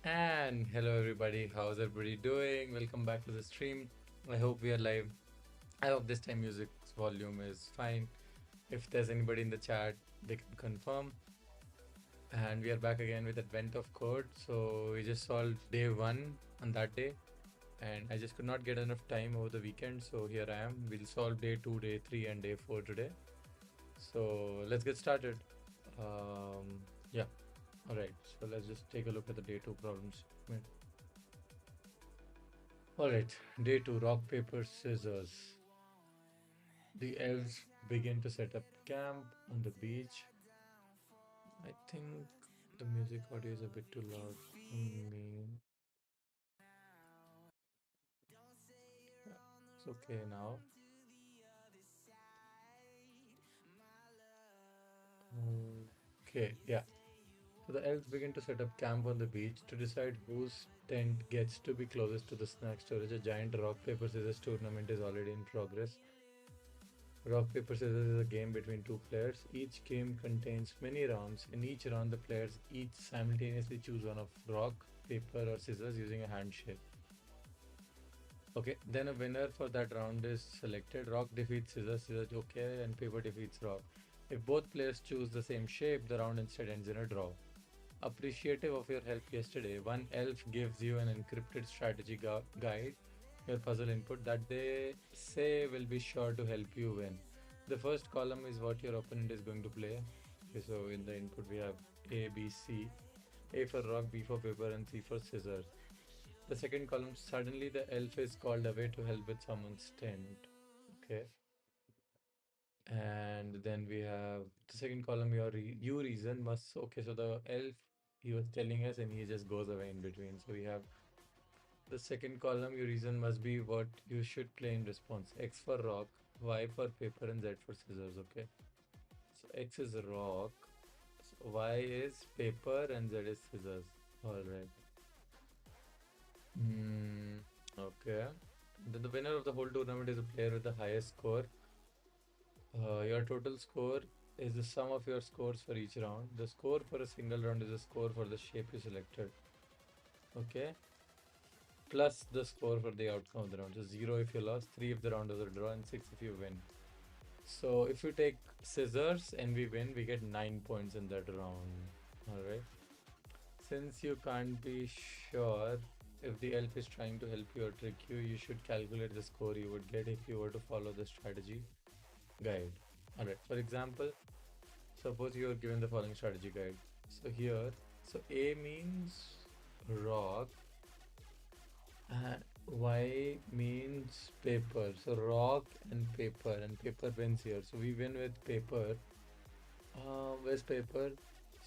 And hello everybody, how's everybody doing? Welcome back to the stream. I hope we are live. I hope this time music's volume is fine. If there's anybody in the chat, they can confirm. And we are back again with Advent of Code. So we just solved day one on that day. And I just could not get enough time over the weekend. So here I am. We'll solve day two, day three, and day four today. So let's get started. Yeah. All right. So let's just take a look at the day two problems. All right, day two, rock, paper, scissors. The elves begin to set up camp on the beach. I think the music audio is a bit too loud for me. Yeah, it's okay now. Okay, yeah. So the elves begin to set up camp on the beach to decide whose tent gets to be closest to the snack storage. A giant rock, paper, scissors tournament is already in progress. Rock, paper, scissors is a game between two players. Each game contains many rounds. In each round, the players each simultaneously choose one of rock, paper, or scissors using a handshake. Okay, then a winner for that round is selected. Rock defeats scissors, scissors okay, and paper defeats rock. If both players choose the same shape, the round instead ends in a draw. Appreciative of your help yesterday, one elf gives you an encrypted strategy guide, your puzzle input that they say will be sure to help you win. The first column is what your opponent is going to play. Okay, so in the input we have A, B, C. A for rock, B for paper, and C for scissors. The second column, suddenly the elf is called away to help with someone's tent. Okay. And then we have the second column, you reason must. Okay, so the elf, he was telling us and he just goes away in between. So we have the second column, your reason must be what you should play in response. X for rock, Y for paper, and Z for scissors. Okay. So X is rock, so Y is paper, and Z is scissors. All right. Okay. Then the winner of the whole tournament is a player with the highest score. Your total score is the sum of your scores for each round. The score for a single round is the score for the shape you selected. Okay. Plus the score for the outcome of the round. So 0 if you lost, 3 if the round was a draw, and 6 if you win. So if you take scissors and we win, we get 9 points in that round. Alright. Since you can't be sure if the elf is trying to help you or trick you, you should calculate the score you would get if you were to follow the strategy guide. Alright, for example, suppose you are given the following strategy guide. So here, so A means rock, and Y means paper. So rock and paper wins here. So we win with paper. Where's paper?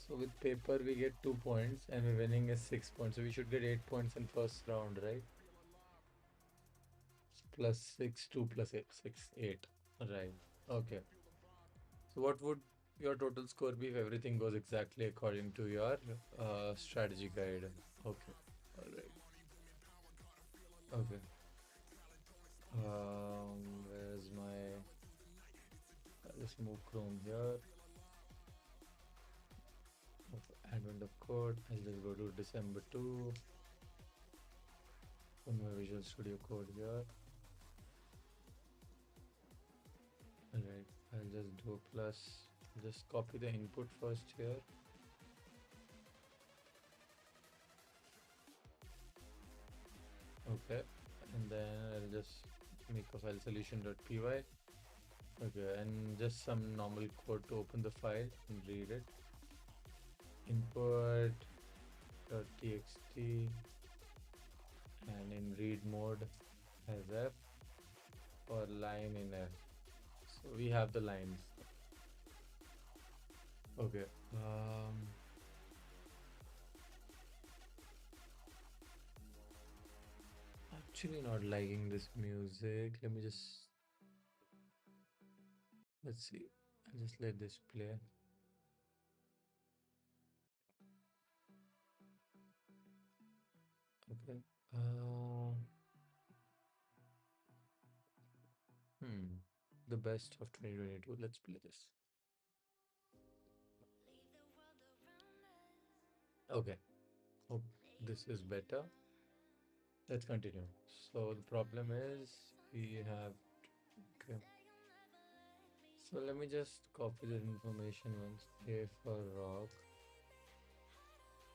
So with paper we get 2 points and we're winning is 6 points. So we should get 8 points in first round, right? Plus 6, 2 plus 8, 6, 8. Right. Okay. So what would your total score be if everything goes exactly according to your strategy guide? Okay. All right. Okay. Where's my? I'll just move Chrome here. Okay. Advent of code. I'll just go to December 2. Put my Visual Studio Code here. All right. I'll just do plus. Just copy the input first here. Okay. And then I'll just make a file solution.py. Okay, and just some normal code to open the file and read it. Input.txt and in read mode as f or line in f. So we have the lines. Okay. Actually not liking this music. Let me just let's see. I'll just let this play. Okay. Hmm. The best of 2022. Let's play this. Okay. Oh. This is better. Let's continue. So the problem is we have, okay. So let me just copy this information once. A for rock.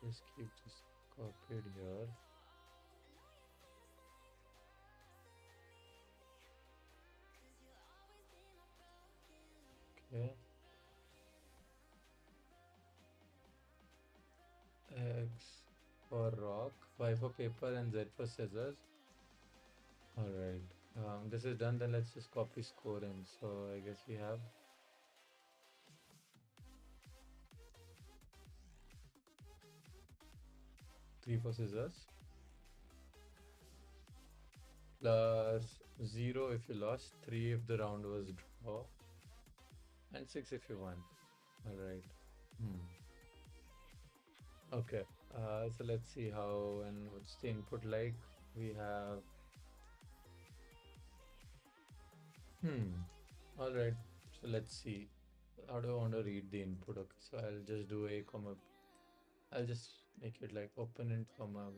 Just keep this copied here. Okay. X for rock, Y for paper, and Z for scissors. Alright. This is done, then let's just copy score in. So I guess we have 3 for scissors, plus 0 if you lost, 3 if the round was draw, and 6 if you won. Alright. Hmm. Okay. So let's see how and what's the input like. We have. Alright. So let's see. How do I want to read the input? Okay. So I'll just do a comma. I'll just make it like opponent comma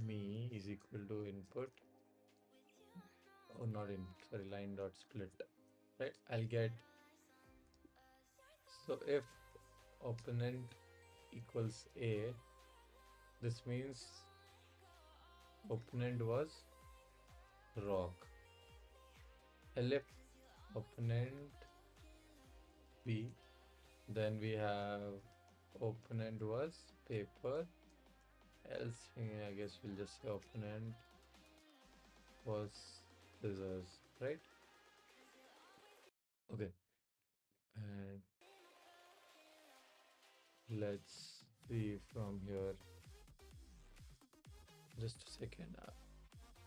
me is equal to input. Oh, not in. Sorry, line dot split. Right. I'll get. So if opponent equals A, this means opponent was rock. If opponent B, then we have opponent was paper. Else, I guess we'll just say opponent was scissors, right? Okay, and let's see from here. Just a second.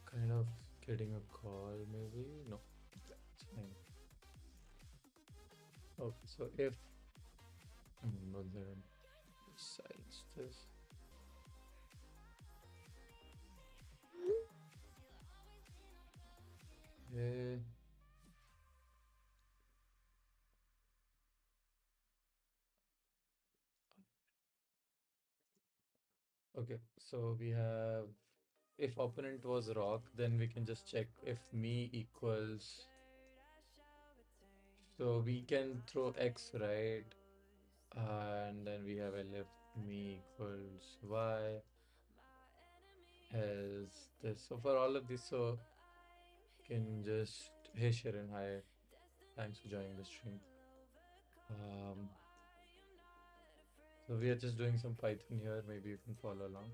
Kind of getting a call, maybe? No, it's fine. Okay, so if. No, then silence this. Okay. Okay, so we have if opponent was rock, then we can just check if me equals. So we can throw X, right? And then we have a left me equals Y as this. So for all of this, so can just, hey Sharon, hi. Thanks for joining the stream. Um, so we are just doing some Python here. Maybe you can follow along.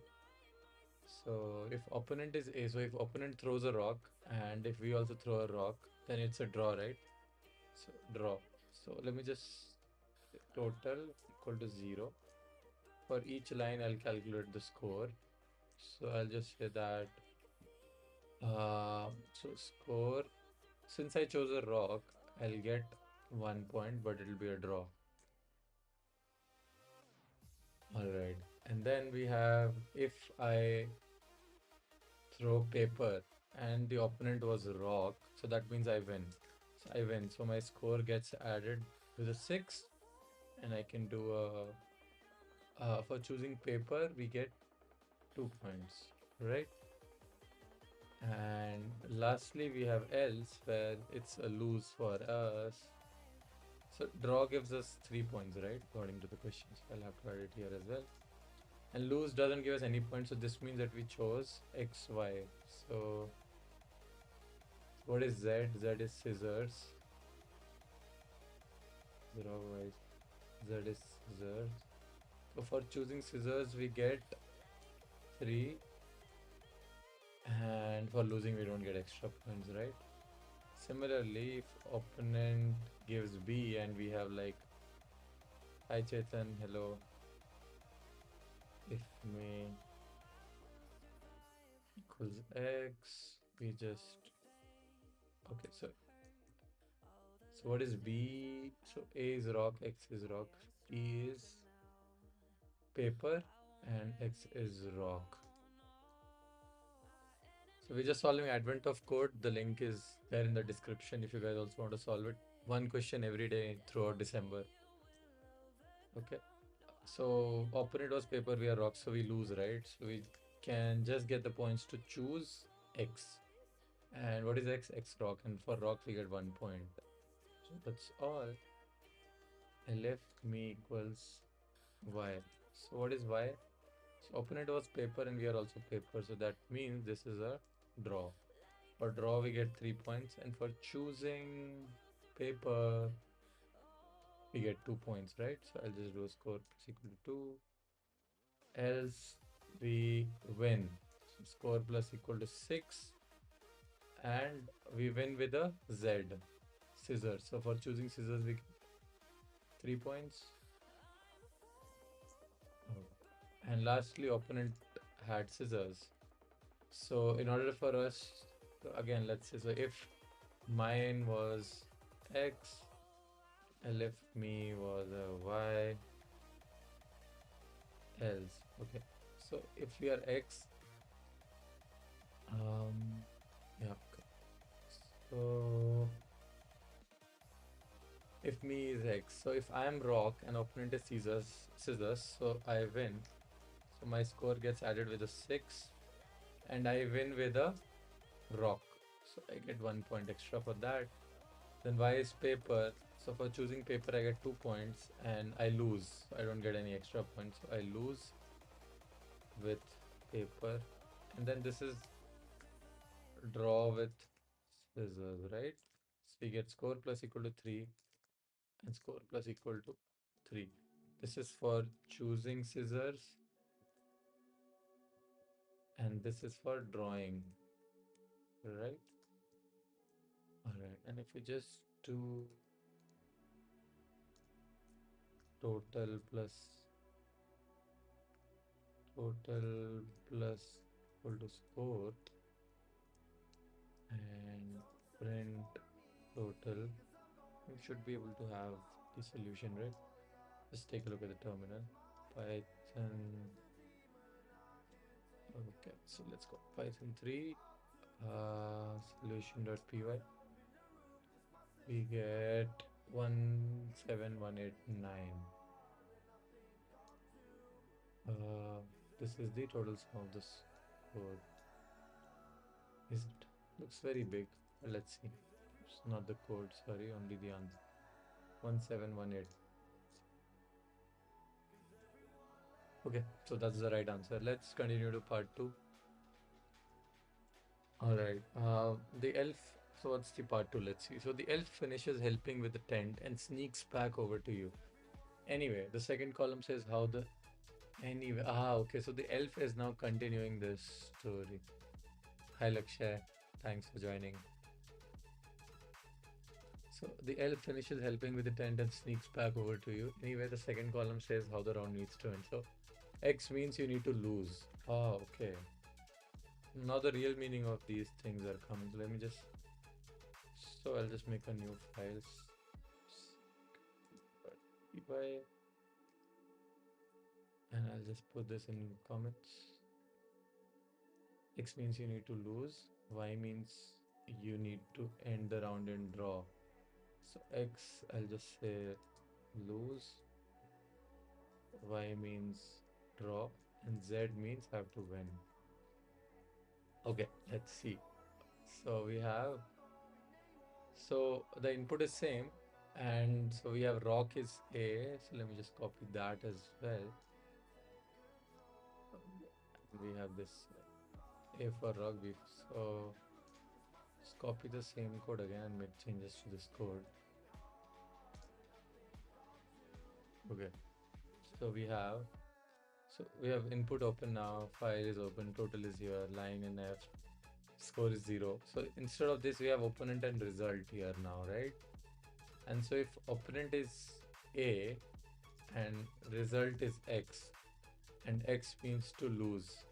So if opponent is A, so if opponent throws a rock and if we also throw a rock, then it's a draw, right? So draw. So let me just total equal to 0. For each line, I'll calculate the score. So I'll just say that. So score. Since I chose a rock, I'll get 1 point, but it'll be a draw. All right. And then we have if I throw paper and the opponent was rock, so that means I win. So I win. So my score gets added to the 6, and I can do a. For choosing paper, we get 2 points, right? And lastly, we have else where it's a lose for us. So draw gives us 3 points, right? According to the questions. I'll have to add it here as well. And lose doesn't give us any points, so this means that we chose X, Y. So what is Z? Z is scissors. Zero Y. Z is scissors. So for choosing scissors, we get 3. And for losing, we don't get extra points, right? Similarly, if opponent gives B and we have like, hi Chetan, hello. If me equals X, we just, okay, so what is B? So A is rock, X is rock, B is paper, and X is rock. So we're just solving advent of code. The link is there in the description if you guys also want to solve it. One question every day throughout December. Okay. So opponent was paper, we are rock, so we lose, right? So we can just get the points to choose X. And what is X? X rock. And for rock, we get 1 point. So that's all. LF me equals Y. So what is Y? So opponent was paper and we are also paper. So that means this is a draw. For draw, we get 3 points. And for choosing paper, we get 2 points, right? So I'll just do a score plus equal to 2. Else we win. So score plus equal to 6. And we win with a Z. Scissors. So for choosing scissors, we get 3 points. Oh. And lastly, opponent had scissors. So in order for us, so again, let's say, so if mine was X, and if me was a Y, else. Okay. So if we are X, yeah. So if me is X, so if I am rock and opponent is scissors, so I win. So my score gets added with a 6, and I win with a rock. So I get 1 point extra for that. Then Y is paper. So for choosing paper, I get 2 points and I lose. I don't get any extra points. So I lose with paper. And then this is draw with scissors, right? So we get score plus equal to 3 and score plus equal to 3. This is for choosing scissors and this is for drawing, right? Alright, and if we just do total plus equal to score and print total, we should be able to have the solution, right? Just take a look at the terminal. Python. Okay, so let's go Python 3 solution.py. We get 17189. This is the total sum of this code. Is it? Looks very big. Let's see. It's not the code, sorry, only the answer. 1718. Okay, so that's the right answer. Let's continue to part 2. Alright, the elf. So what's the part 2? Let's see. So the elf finishes helping with the tent and sneaks back over to you. Anyway, the second column says how the. Anyway, okay. So the elf is now continuing this story. Hi Lakshay, thanks for joining. So the elf finishes helping with the tent and sneaks back over to you. Anyway, the second column says how the round needs to end. So X means you need to lose. Okay. Now the real meaning of these things are coming. So let me just. So I'll just make a new file. And I'll just put this in comments. X means you need to lose. Y means you need to end the round and draw. So X, I'll just say lose. Y means draw. And Z means have to win. Okay, let's see. So we have. So the input is same. And so we have rock is A. So let me just copy that as well. We have this A for rock beef. So just copy the same code again and make changes to this code. Okay. So we have input open now, file is open, total is here, line in F, score is 0. So instead of this, we have opponent and result here now, right? And so if opponent is A and result is X, and X means to lose.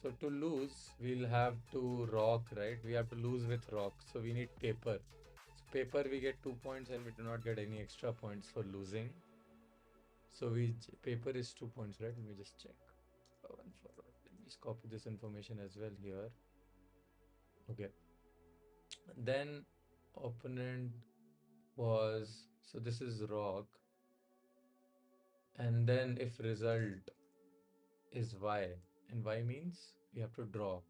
So to lose, we'll have to rock, right? We have to lose with rock. So we need paper. So paper, we get 2 points and we do not get any extra points for losing. So paper is 2 points, right? Let me just check. One for rock. Let me just copy this information as well here. Okay. Then opponent was, so this is rock. And then if result is Y, and Y means we have to draw.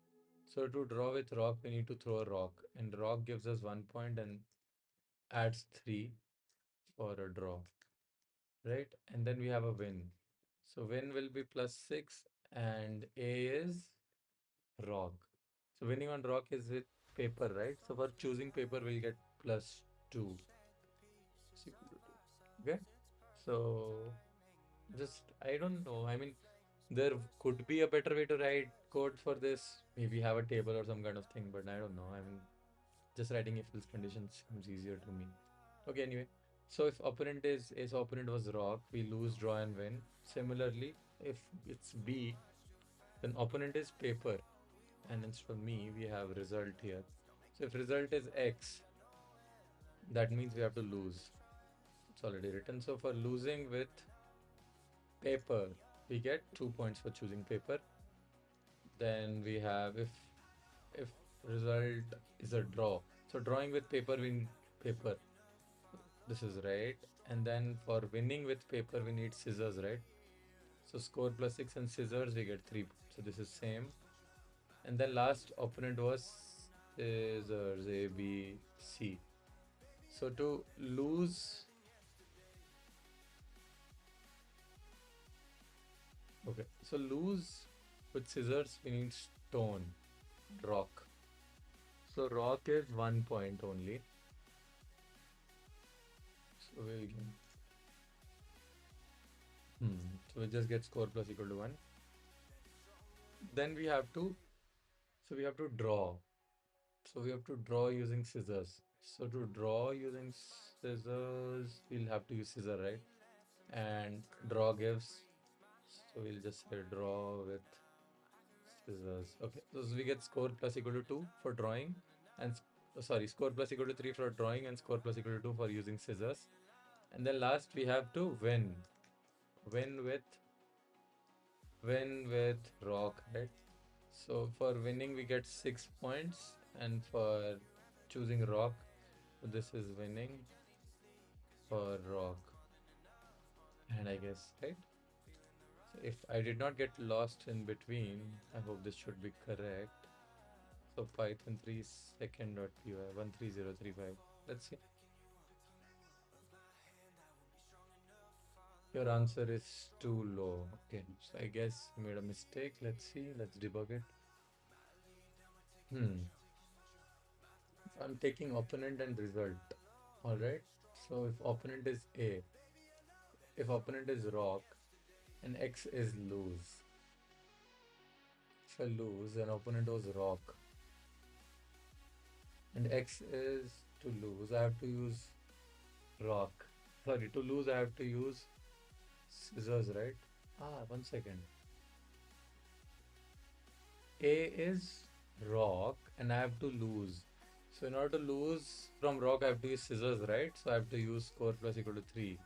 So to draw with rock, we need to throw a rock, and rock gives us 1 point and adds 3 for a draw, right? And then we have a win. So win will be +6, and A is rock. So winning on rock is with paper, right? So for choosing paper, we'll get +2 is equal to 2. Okay. So just, I don't know. I mean, there could be a better way to write code for this. Maybe have a table or some kind of thing, but I don't know. I mean, just writing if else condition seems easier to me. Okay, anyway. So if opponent was rock, we lose, draw, and win. Similarly, if it's B, then opponent is paper. And instead of me, we have result here. So if result is X, that means we have to lose. It's already written. So for losing with paper, we get 2 points for choosing paper. Then we have if result is a draw. So drawing with paper, win paper. This is right. And then for winning with paper, we need scissors, right? So score +6 and scissors, we get 3 points. So this is same. And then last opponent was scissors, A, B, C. So to lose, okay. So lose with scissors, we need stone, rock. So rock is 1 point only. So we'll so we just get score plus equal to 1. Then we have to, so we have to draw. So we have to draw using scissors. So to draw using scissors, we'll have to use scissor, right? And draw gives, so we'll just say draw with scissors. Okay, so we get score plus equal to 2 for drawing, and sorry, score plus equal to 3 for drawing, and score plus equal to 2 for using scissors. And then last we have to win. Win with rock, right? So for winning we get 6 points, and for choosing rock, this is winning for rock. And I guess, right? So if I did not get lost in between, I hope this should be correct. So Python 3 second.py 13035. Let's see. Your answer is too low. Okay, so I guess you made a mistake. Let's see. Let's debug it. I'm taking opponent and result. All right. So if opponent is A, if opponent is rock, and X is lose. If I lose, then opponent was rock, and X is to lose. I have to use rock. Sorry, to lose I have to use scissors, right? 1 second. A is rock, and I have to lose. So in order to lose from rock, I have to use scissors, right? So I have to use score plus equal to 3.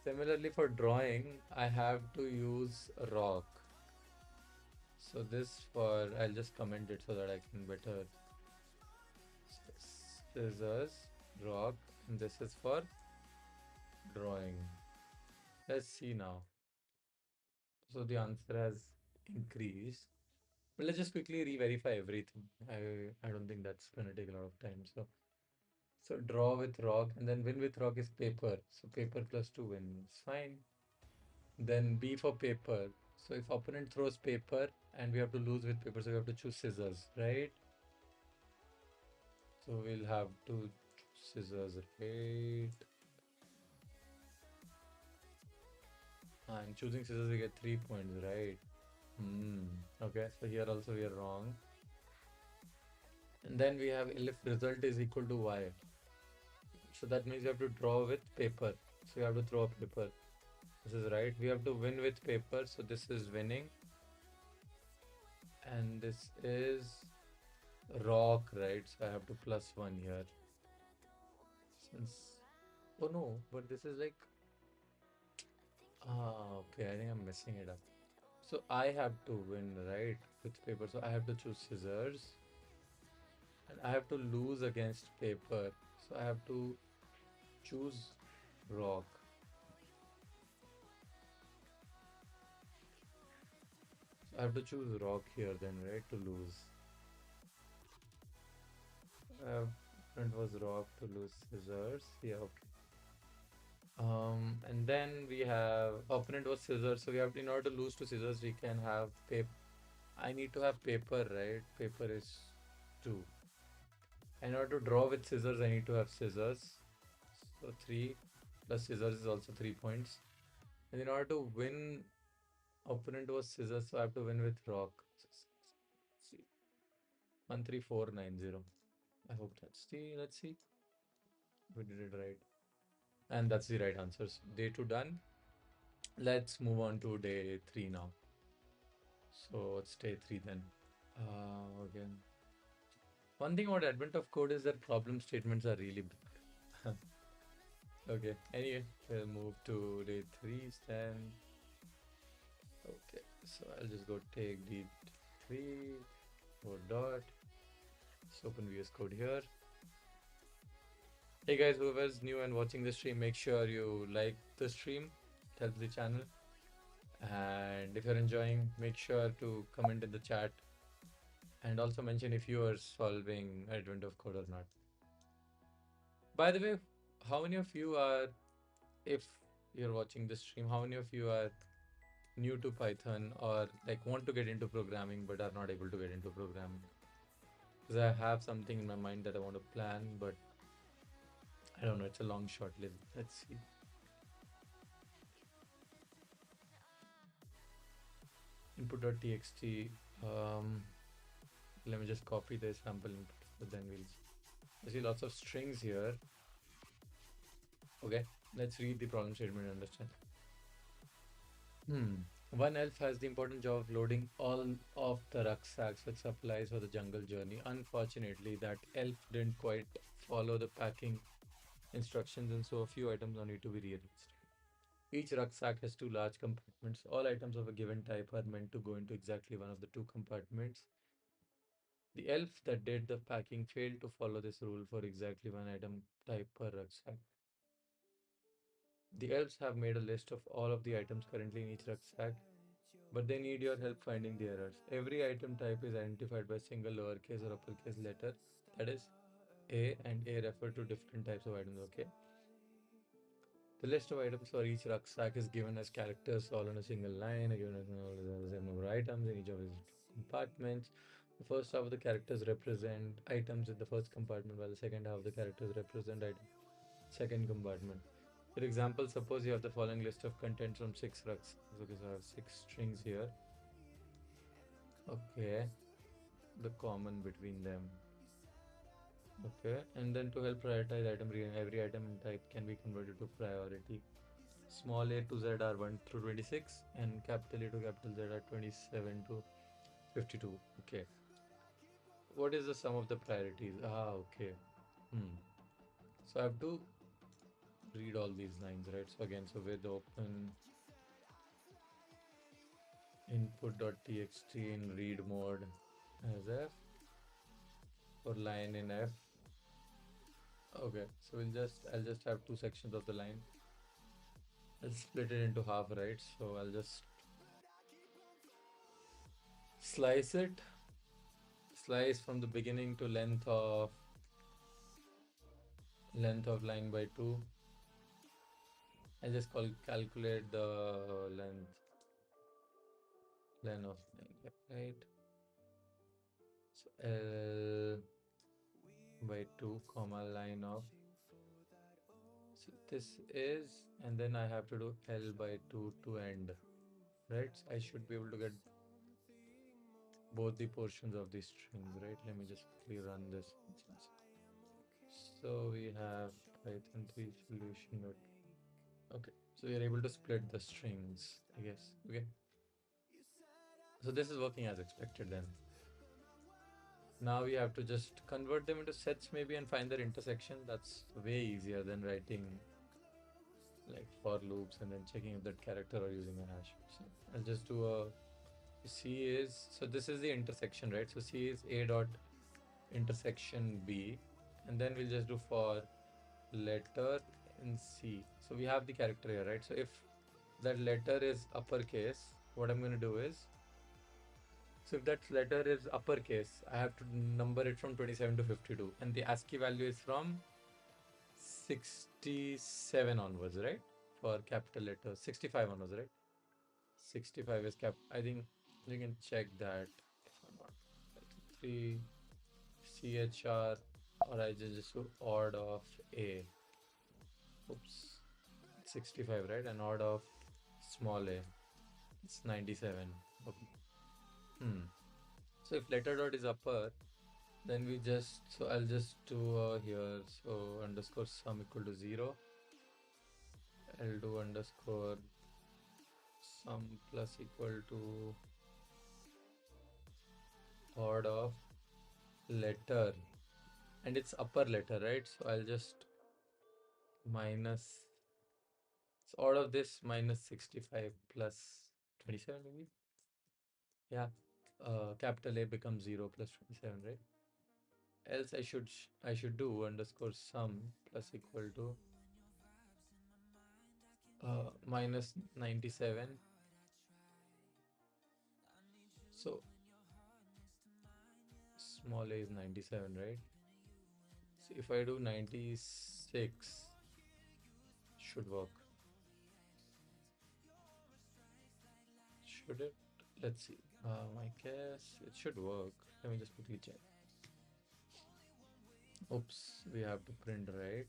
Similarly, for drawing, I have to use rock. So this for, I'll just comment it so that I can better. Scissors, rock, and this is for drawing. Let's see now. So the answer has increased. But let's just quickly re-verify everything. I don't think that's gonna take a lot of time. So draw with rock, and then win with rock is paper. So paper +2 wins. Fine. Then B for paper. So if opponent throws paper and we have to lose with paper, so we have to choose scissors, right? So we'll have to choose scissors, right? And choosing scissors, we get 3 points, right? Okay, so here also we are wrong. And then we have if result is equal to Y. So that means you have to draw with paper. So you have to throw a paper. This is right. We have to win with paper. So this is winning. And this is rock, right? So I have to +1 here. Since, oh no, but this is like, okay, I think I'm messing it up. So I have to win, right? With paper. So I have to choose scissors. And I have to lose against paper. So I have to choose rock. have to choose rock here then, right, to lose. Opponent was rock to lose scissors. Yeah, okay. And then we have opponent was scissors. So we have, in order to lose to scissors, we can have paper. I need to have paper, right? Paper is 2. In order to draw with scissors, I need to have scissors. So 3 plus scissors is also 3 points. And in order to win, opponent was scissors, so I have to win with rock. See, 13490. I hope that's the. Let's see. We did it right. And that's the right answers. Day 2 done. Let's move on to day 3 now. So it's day 3 then. Again. One thing about advent of code is that problem statements are really big. Okay, anyway, we'll move to day 3 then. Okay, so I'll just go take D3, go dot. Let's open VS Code here. Hey guys, whoever's new and watching the stream, make sure you like the stream. It helps the channel. And if you're enjoying, make sure to comment in the chat and also mention if you are solving advent of code or not. By the way, how many of you are, if you're watching the stream, how many of you are new to Python or like want to get into programming but are not able to get into programming? Because I have something in my mind that I want to plan, but I don't know, it's a long shot. Let's see. Input.txt. Let me just copy the sample input, but then I see lots of strings here. Okay, let's read the problem statement and understand. One elf has the important job of loading all of the rucksacks with supplies for the jungle journey. Unfortunately, that elf didn't quite follow the packing instructions, and so a few items now need to be rearranged. Each rucksack has 2 large compartments. All items of a given type are meant to go into exactly one of the 2 compartments. The elf that did the packing failed to follow this rule for exactly 1 item type per rucksack. The elves have made a list of all of the items currently in each rucksack, but they need your help finding the errors. Every item type is identified by a single lowercase or uppercase letter, that is A, and A refer to different types of items, okay? The list of items for each rucksack is given as characters all on a single line, given as the same number of items in each of its compartments. The first half of the characters represent items in the first compartment, while the second half of the characters represent items second compartment. For example, suppose you have the following list of contents from 6 rucksacks. Okay, so I have 6 strings here. Okay, the common between them. Okay, and then to help prioritize item, every item type can be converted to priority. Small a to z are 1 through 26 and capital A to capital Z are 27 to 52. Okay. What is the sum of the priorities? Okay. So I have to read all these lines, right? So again, so with open input.txt in read mode as f for line in f. Okay, so I'll just have 2 sections of the line. I'll split it into half, right? So I'll just slice it. Slice from the beginning to length of line by 2. I'll just calculate the length of line, right? So L by 2 comma line of, so this is, and then I have to do L by 2 to end, right? So I should be able to get both the portions of the strings, right? Let me just quickly run this. So we have Python 3 solution. Okay, so we are able to split the strings, I guess. Okay, so this is working as expected then. Now we have to just convert them into sets maybe and find their intersection. That's way easier than writing like for loops and then checking if that character or using a hash. So I'll just do a C is, so this is the intersection, right? So C is A dot intersection B, and then we'll just do for letter in C. So we have the character here, right? So if that letter is uppercase, what I'm going to do is So if that letter is uppercase, I have to number it from 27 to 52, and the ASCII value is from 67 onwards, right? For capital letters, 65 onwards, right? 65 is cap. I think you can check that if I'm not. 3 CHR, or I just do odd of A. Oops. 65, right? And odd of small a. It's 97. Okay. So if letter dot is upper, then we just, so I'll just do here, so underscore sum equal to 0. I'll do underscore sum plus equal to odd of letter, and it's upper letter, right? So I'll just minus, so odd of this minus 65 plus 27 maybe. Yeah, capital A becomes 0 plus 27, right? Else I should do underscore sum plus equal to minus 97. So small a is 97, right? So if I do 96, should work. Should it? Let's see. I guess it should work. Let me just quickly check. Oops, we have to print, right?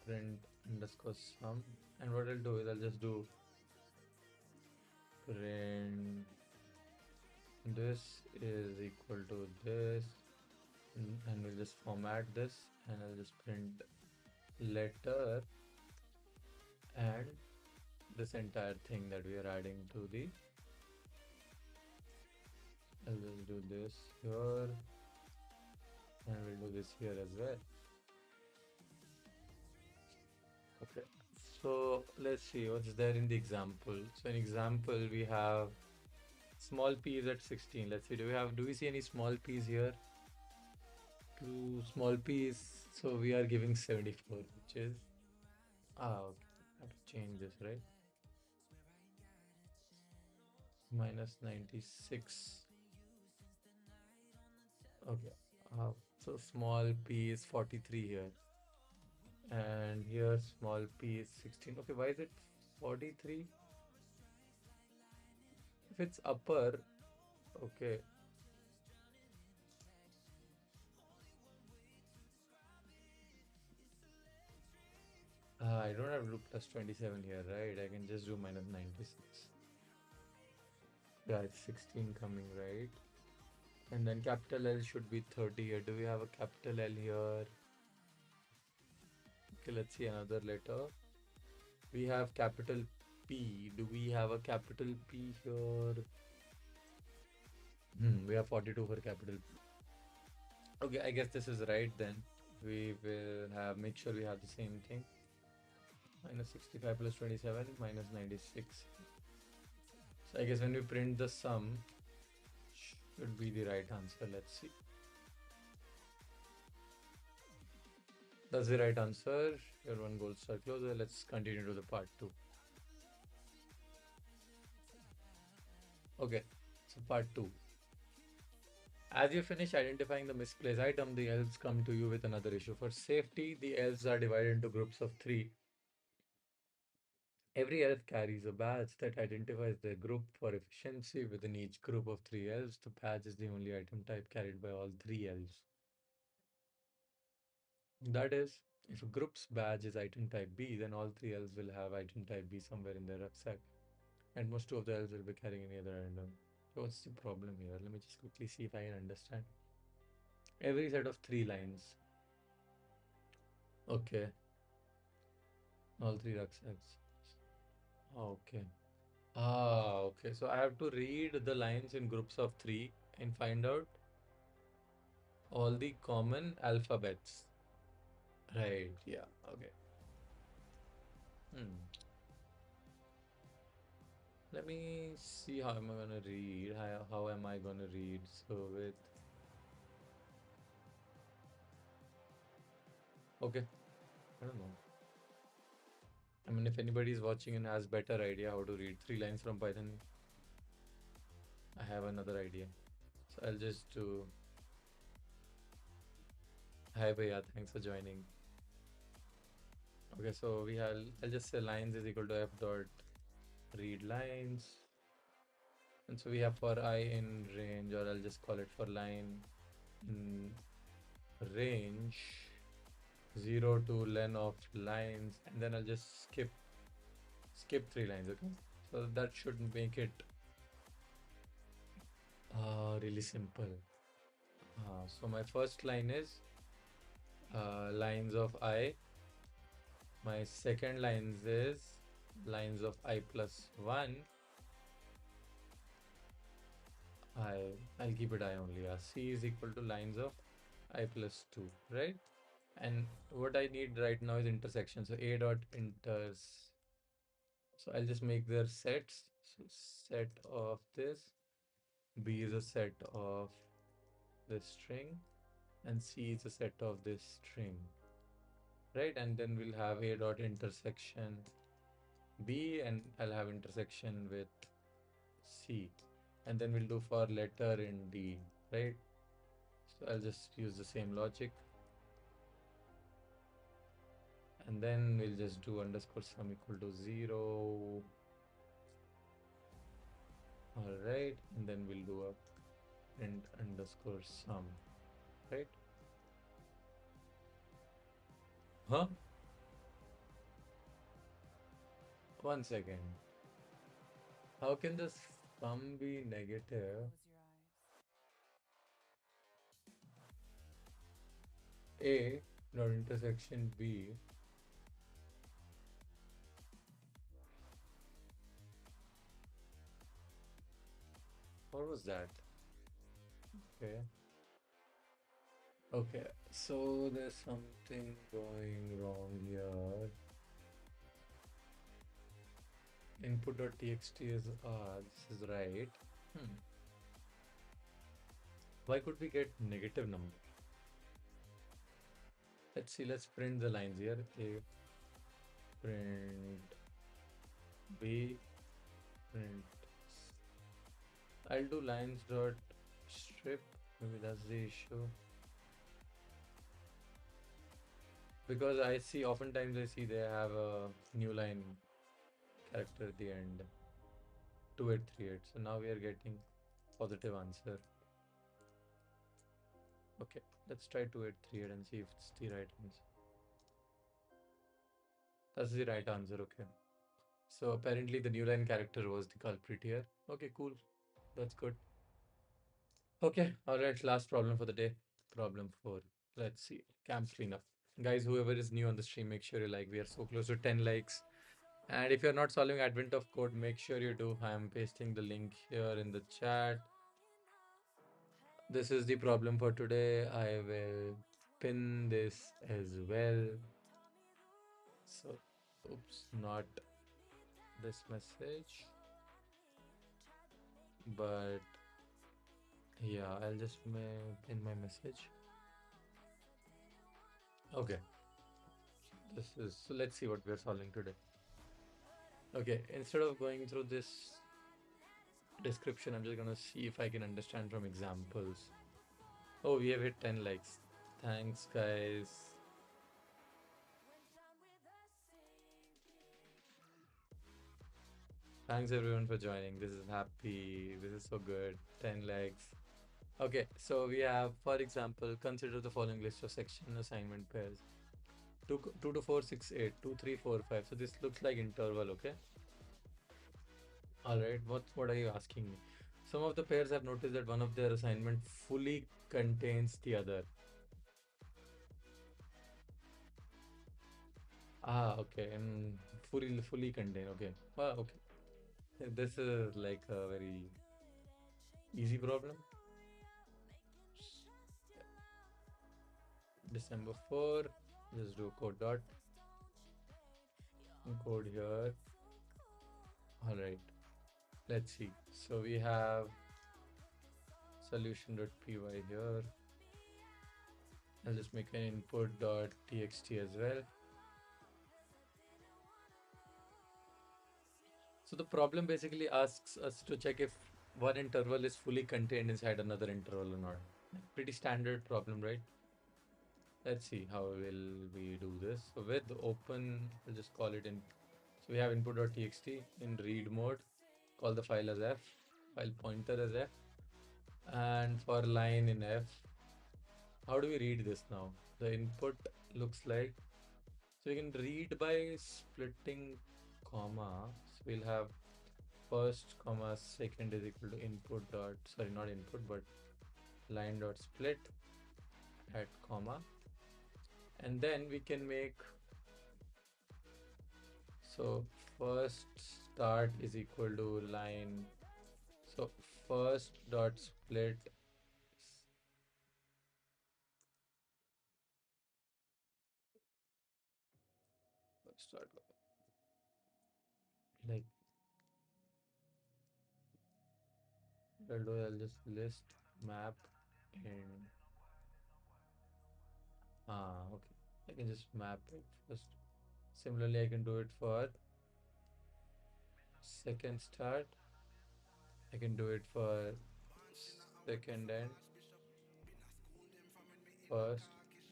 Print underscore sum. And what I'll do is I'll just do print this is equal to this, and we'll just format this, and I'll just print letter and this entire thing that we are adding to the, I'll just do this here, and we'll do this here as well. Okay, so let's see what's there in the example. So in example we have small p is at 16. Let's see, do we see any small p's here? Two small p's, so we are giving 74, which is okay. I have to change this, right? Minus 96. Okay. So small p is 43 here. And here small p is 16. Okay, why is it 43? If it's upper, okay. I don't have to do plus 27 here, right? I can just do minus 96. Yeah, it's 16 coming, right? And then capital L should be 30 here. Do we have a capital L here? Okay, let's see another letter. We have capital P. Do we have a capital P here? We have 42 for capital P. Okay, I guess this is right then. We will have, make sure we have the same thing. Minus 65 plus 27 minus 96. So I guess when we print the sum, should be the right answer. Let's see. That's the right answer. Your one gold star closer. Let's continue to the part 2. Okay, so part 2. As you finish identifying the misplaced item, the elves come to you with another issue. For safety, the elves are divided into groups of 3. Every elf carries a badge that identifies their group. For efficiency, within each group of 3 elves, the badge is the only item type carried by all 3 elves. That is, if a group's badge is item type B, then all 3 elves will have item type B somewhere in their rucksack. And most of the elves will be carrying any other item. So what's the problem here? Let me just quickly see if I can understand. Every set of 3 lines. Okay. All 3 rucksacks. Okay. Okay. So I have to read the lines in groups of 3 and find out all the common alphabets. Right. Yeah. Okay. Hmm. Let me see how am I gonna read. How am I gonna read? So with, okay. I don't know. I mean, if anybody is watching and has better idea how to read 3 lines from Python, I have another idea. So I'll just do. Hi Bhaiya, thanks for joining. Okay, so I'll just say lines is equal to f dot read lines. And so we have for I in range, or I'll just call it for line in range 0 to len of lines, and then I'll just skip 3 lines, okay? So that should make it really simple. So my first line is lines of I. My second lines is lines of I plus 1. I'll keep it I only. C is equal to lines of I plus 2, right? And what I need right now is intersection. So A dot inters. So I'll just make their sets. So set of this. B is a set of this string. And C is a set of this string. Right? And then we'll have A dot intersection B, and I'll have intersection with C. And then we'll do for letter in D, right? So I'll just use the same logic. And then we'll just do underscore sum equal to 0. All right. And then we'll do a print underscore sum, right? Huh? 1 second. How can the sum be negative? A dot intersection B. What was that? Okay. Okay. So there's something going wrong here. Input.txt is this is right. Why could we get negative number? Let's see. Let's print the lines here. A print B print. I'll do lines dot strip. Maybe that's the issue. Because I see oftentimes I see they have a new line character at the end. 2838. So now we are getting positive answer. Okay, let's try 2838 and see if it's the right answer. That's the right answer, okay. So apparently the new line character was the culprit here. Okay, cool. That's good. Okay, alright, last problem for the day. Problem 4. Let's see. Camp cleanup. Guys, whoever is new on the stream, make sure you like. We are so close to 10 likes. And if you're not solving Advent of Code, make sure you do. I'm pasting the link here in the chat. This is the problem for today. I will pin this as well. So, oops, not this message. But yeah, I'll just pin my message. Okay. This is, so let's see what we're solving today. Okay, instead of going through this description, I'm just gonna see if I can understand from examples. Oh, we have hit 10 likes. Thanks, guys. Thanks everyone for joining. This is happy. This is so good. 10 likes. Okay, so we have, for example, consider the following list of section assignment pairs. 2 to 4, 6, 8, 2, 3, 4, 5. So this looks like interval, okay? All right, what are you asking me? Some of the pairs have noticed that one of their assignment fully contains the other. Okay, and fully contain. Okay, okay. This is like a very easy problem. December 4. Just do code dot code here. All right. Let's see. So we have solution.py here. I'll just make an input.txt as well. So the problem basically asks us to check if one interval is fully contained inside another interval or not. Pretty standard problem, right? Let's see how will we do this. So with open, I'll just call it in. So we have input.txt in read mode. Call the file as f, file pointer as f, and for line in f. How do we read this now? The input looks like, so we can read by splitting comma. So we'll have first comma second is equal to input dot, sorry, not input, but line dot split at comma. And then we can make, so first start is equal to line. So first dot split start like I'll just list map and okay. I can just map it first. Similarly, I can do it for second start. I can do it for second end first.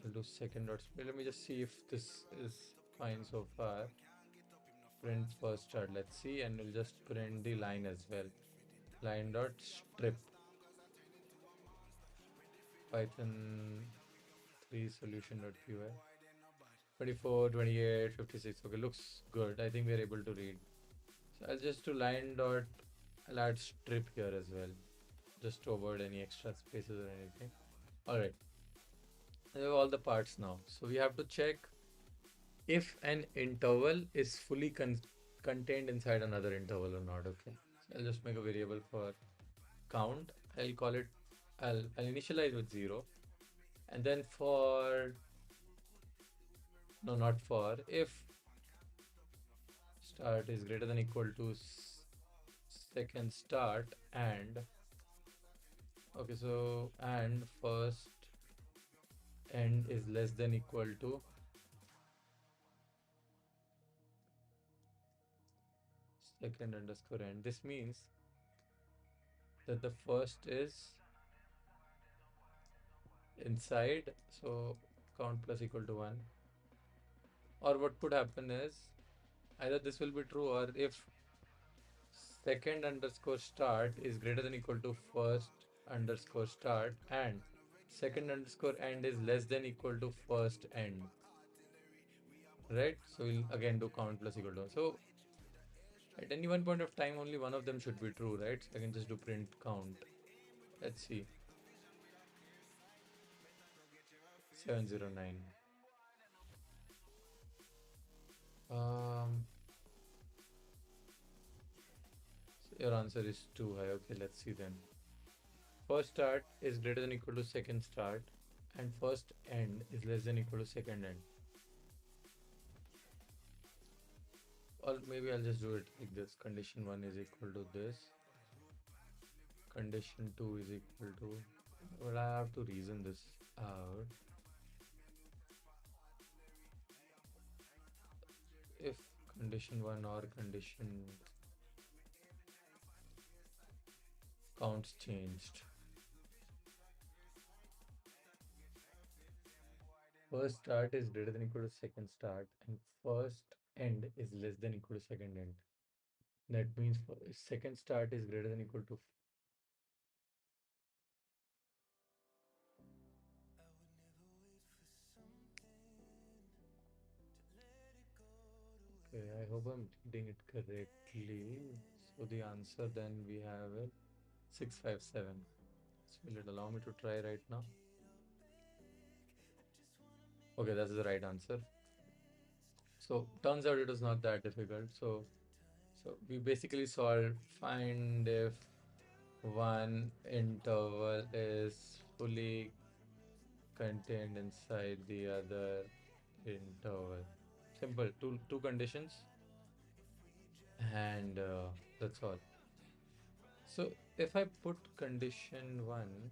I'll do second dot split. Let me just see if this is fine so far. Print first start. Let's see, and we'll just print the line as well. Line dot strip. Python 3 solution.py. 24, 28, 56. Okay, looks good. I think we're able to read. So I'll just do line dot. I'll add strip here as well, just to avoid any extra spaces or anything. All right. I have all the parts now. So we have to check if an interval is fully contained inside another interval or not. Okay. So I'll just make a variable for count. I'll call it. I'll initialize with 0, and then for, no, not for, if start is greater than equal to second start, and okay, so and first end is less than equal to second underscore end. This means that the first is inside, so count plus equal to 1. Or what could happen is either this will be true, or if second underscore start is greater than equal to first underscore start and second underscore end is less than equal to first end, right? So we'll again do count plus equal to 1. So at any one point of time, only one of them should be true, right? So I can just do print count. Let's see. 709. Um, so your answer is too high. Okay, let's see then. First start is greater than equal to second start, and first end is less than equal to second end. Or maybe I'll just do it like this. Condition 1 is equal to this. Condition 2 is equal to. Well, I have to reason this out. If condition 1 or condition counts changed. First start is greater than equal to second start, and first end is less than equal to second end. That means second start is greater than equal to. Okay, I hope I'm reading it correctly. So the answer then we have it 657. So will it allow me to try right now? Okay, that's the right answer. So turns out it was not that difficult. So we basically solved find if one interval is fully contained inside the other interval. Simple, two conditions, and that's all. So if I put condition 1,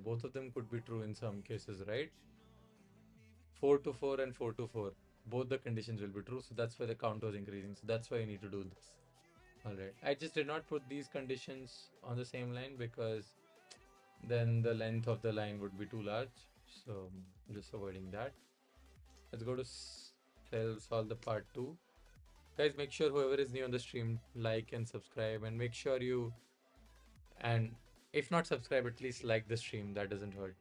both of them could be true in some cases, right? 4 to 4 and 4 to 4, both the conditions will be true. So that's why the count was increasing. So that's why I need to do this. All right. I just did not put these conditions on the same line because then the length of the line would be too large. So just avoiding that. Let's go to solve the part 2. Guys, make sure whoever is new on the stream, like and subscribe, and make sure you, and if not subscribe, at least like the stream. That doesn't hurt.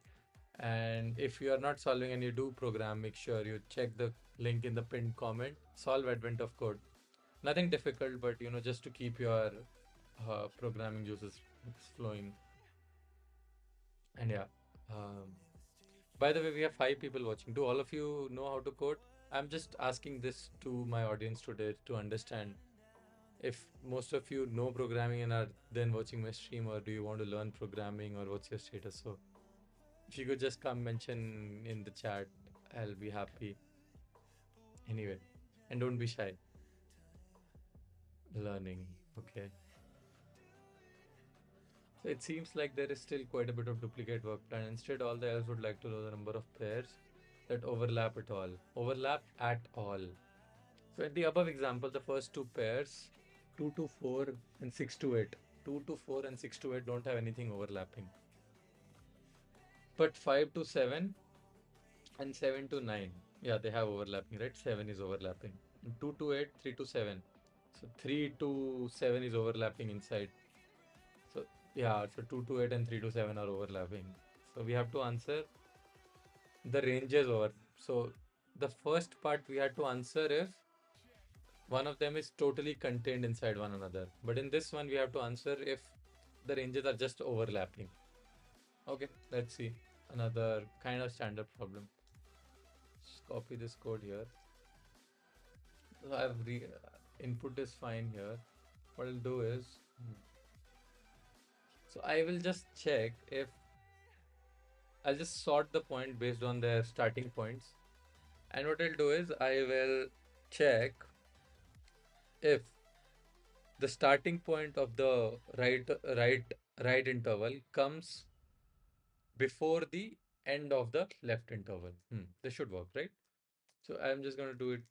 And if you are not solving and you do program, make sure you check the link in the pinned comment. Solve advent of code. Nothing difficult, but just to keep your programming juices flowing. And yeah, um, by the way, we have 5 people watching. Do all of you know how to code? I'm just asking this to my audience today to understand if most of you know programming and are then watching my stream, or do you want to learn programming, or what's your status? So if you could just come mention in the chat, I'll be happy. Anyway, and don't be shy. Learning. Okay. So it seems like there is still quite a bit of duplicate work plan. Instead, all the elves would like to know the number of pairs that overlap at all. Overlap at all. So in the above example, the first two pairs, 2 to 4 and 6 to 8. 2 to 4 and 6 to 8 don't have anything overlapping. But 5 to 7 and 7 to 9, yeah, they have overlapping, right? 7 is overlapping. 2 to 8, 3 to 7. So 3 to 7 is overlapping inside. So yeah, so 2 to 8 and 3 to 7 are overlapping. So we have to answer the ranges over. So the first part we had to answer if one of them is totally contained inside one another. But in this one, we have to answer if the ranges are just overlapping. Okay, let's see. Another kind of standard problem. Just copy this code here. So input is fine here. What I'll do is, so I will just check if I'll just sort the point based on their starting points. And what I'll do is I will check if the starting point of the right interval comes before the end of the left interval. This should work, right? So I'm just going to do it,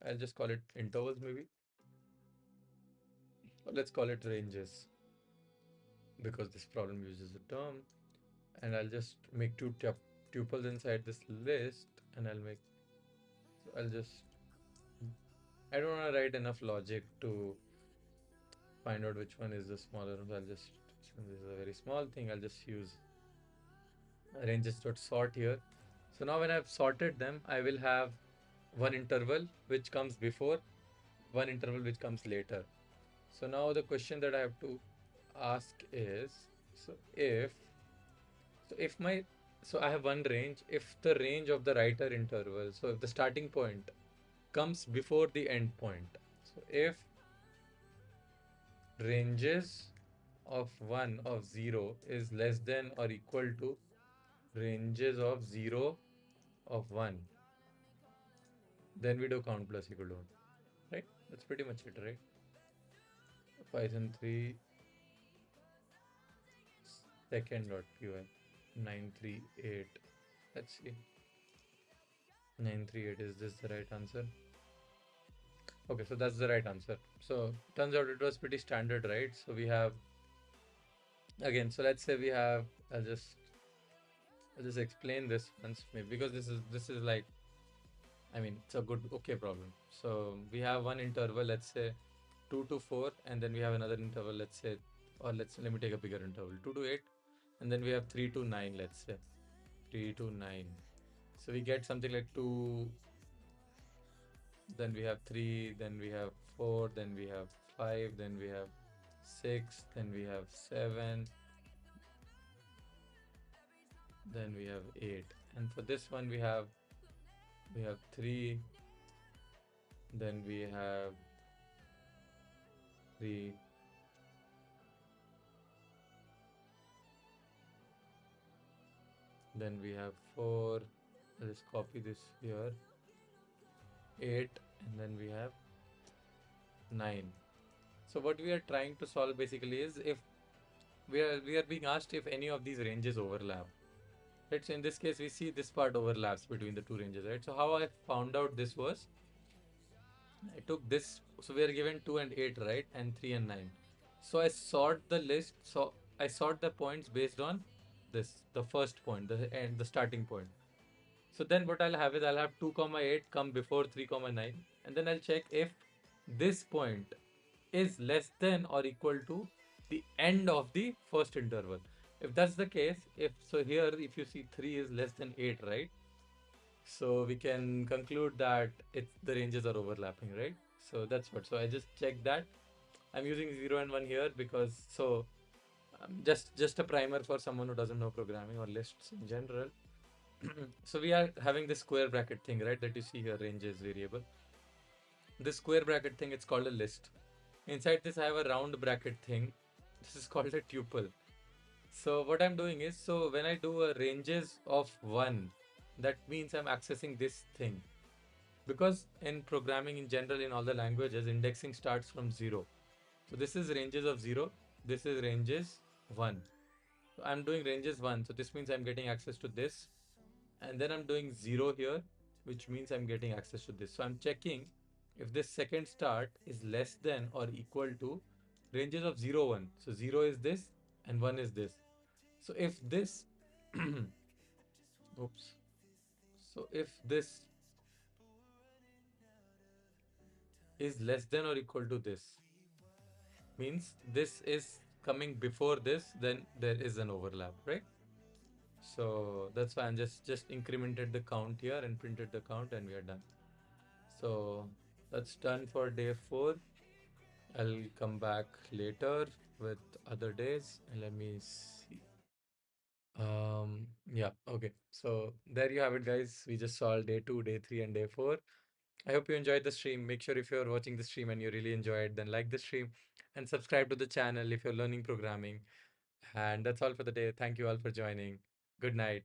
I'll just call it intervals maybe. Or let's call it ranges because this problem uses a term. And I'll just make two tuples inside this list, and I'll just, I don't want to write enough logic to find out which one is the smaller one. So I'll just, since this is a very small thing, I'll just use ranges.sort here. So now when I've sorted them, I will have one interval which comes before, one interval which comes later. So now the question that I have to ask is, so I have one range. If the range of the writer interval, so if the starting point comes before the end point, so if ranges of 1 of 0 is less than or equal to ranges of 0 of 1, then we do count plus equal to 1, right? That's pretty much it, right? Python 3 second.py 938. Let's see. 938, is this the right answer? Okay, so that's the right answer. So turns out it was pretty standard, right? So we have, again, so let's say we have, I'll just explain this once, maybe, because this is like, I mean, it's a good, okay problem. So we have one interval, let's say 2 to 4, and then we have another interval, let's say, or let me take a bigger interval, 2 to 8, and then we have 3 to 9, let's say, 3 to 9. So we get something like 2, then we have 3, then we have 4, then we have 5, then we have 6, then we have 7, then we have 8. And for this one we have 3, then we have 3, then we have 4. I'll just copy this here, 8, and then we have 9. So what we are trying to solve basically is if we are being asked if any of these ranges overlap. Right, so in this case we see this part overlaps between the two ranges, right? So how I found out this was, I took this. So we are given 2 and 8, right? And 3 and 9. So I sort the list. So I sort the points based on this, the first point, the starting point. So then what I'll have is I'll have 2 comma 8 come before 3 comma 9. And then I'll check if this point is less than or equal to the end of the first interval. If that's the case, if so here if you see 3 is less than 8, right? So we can conclude that it's the ranges are overlapping, right? So that's what. So I just checked that. I'm using 0 and 1 here because just a primer for someone who doesn't know programming or lists in general. So we are having this square bracket thing, right? That you see here, ranges variable. This square bracket thing, it's called a list. Inside this, I have a round bracket thing. This is called a tuple. So what I'm doing is, so when I do a ranges of 1, that means I'm accessing this thing. Because in programming in general, in all the languages, indexing starts from 0. So this is ranges of 0. This is ranges 1. So I'm doing ranges 1. So this means I'm getting access to this. And then I'm doing 0 here, which means I'm getting access to this. So I'm checking if this second start is less than or equal to ranges of 0, 1. So 0 is this and 1 is this. So if this, oops. So if this is less than or equal to this, means this is coming before this, then there is an overlap, right? So that's why I'm just incremented the count here and printed the count and we are done. So that's done for day 4. I'll come back later with other days and let me see. Yeah, okay. So there you have it, guys. We just saw day 2, day 3, and day 4. I hope you enjoyed the stream. Make sure if you're watching the stream and you really enjoyed, then like the stream and subscribe to the channel if you're learning programming. And that's all for the day. Thank you all for joining. Good night.